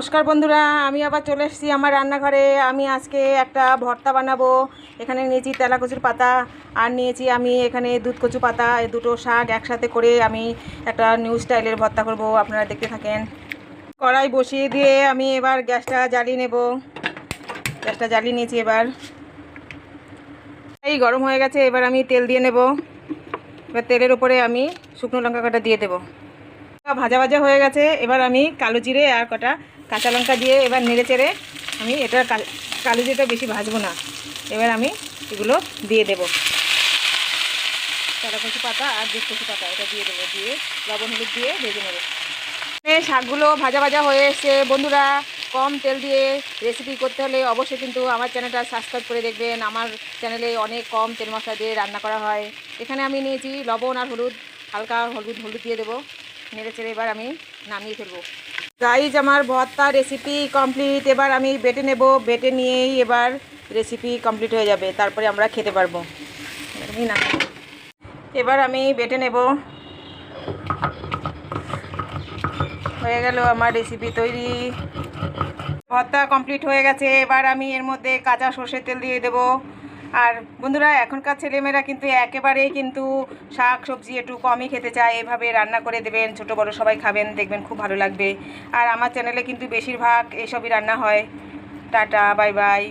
নমস্কার বন্ধুরা, আমি আবার চলে এসেছি আমার রান্নাঘরে। আমি আজকে একটা ভর্তা বানাবো। এখানে নিয়েছি তেলাকুচুর পাতা আর নিয়েছি আমি এখানে দুধকচু পাতা। এই দুটো শাক একসাথে করে আমি একটা নিউ স্টাইলের ভর্তা করব। আপনারা দেখতে থাকেন। কড়াই বসিয়ে দিয়ে আমি এবার গ্যাসটা জ্বালিয়ে নেব। গ্যাসটা জ্বালিয়ে নিয়েছি। এবার এই গরম হয়ে গেছে, এবার আমি তেল দিয়ে নেব। এবার তেলের উপরে আমি শুকনো লঙ্কা কাটা দিয়ে দেবো। ভাজা ভাজা হয়ে গেছে, এবার আমি কালো জিরে আর কটা কাঁচা লঙ্কা দিয়ে এবার নেড়ে চেড়ে আমি এটা কালো জিরেটা বেশি ভাজবো না। এবার আমি এগুলো দিয়ে দেবো। তেলাকুচু পাতা আর দুধকচু পাতা এটা দিয়ে দেবো, দিয়ে লবণ হলুদ দিয়ে ভেজে নেবো। শাকগুলো ভাজা ভাজা হয়ে এসছে। বন্ধুরা, কম তেল দিয়ে রেসিপি করতে হলে অবশ্যই কিন্তু আমার চ্যানেলটা সাবস্ক্রাইব করে দেখবেন। আমার চ্যানেলে অনেক কম তেল মশলা দিয়ে রান্না করা হয়। এখানে আমি নিয়েছি লবণ আর হলুদ, হালকা হলুদ দিয়ে দেবো। নেড়ে চেড়ে এবার আমি নামিয়ে ফেলবো। গাইজ, আমার ভর্তা রেসিপি কমপ্লিট। এবার আমি বেটে নেব। বেটে নিয়েই এবার রেসিপি কমপ্লিট হয়ে যাবে, তারপরে আমরা খেতে পারবো। এবার আমি বেটে নেব। হয়ে গেল আমার রেসিপি তৈরি। ভর্তা কমপ্লিট হয়ে গেছে। এবার আমি এর মধ্যে কাঁচা সর্ষের তেল দিয়ে দেব। আর বন্ধুরা, এখনকার ছেলেমেয়েরা কিন্তু একেবারেই কিন্তু শাক সবজি একটু কমই খেতে চায়। এভাবে রান্না করে দেবেন, ছোটো বড়ো সবাই খাবেন, দেখবেন খুব ভালো লাগবে। আর আমার চ্যানেলে কিন্তু বেশিরভাগ এইসবই রান্না হয়। Tata, bye bye.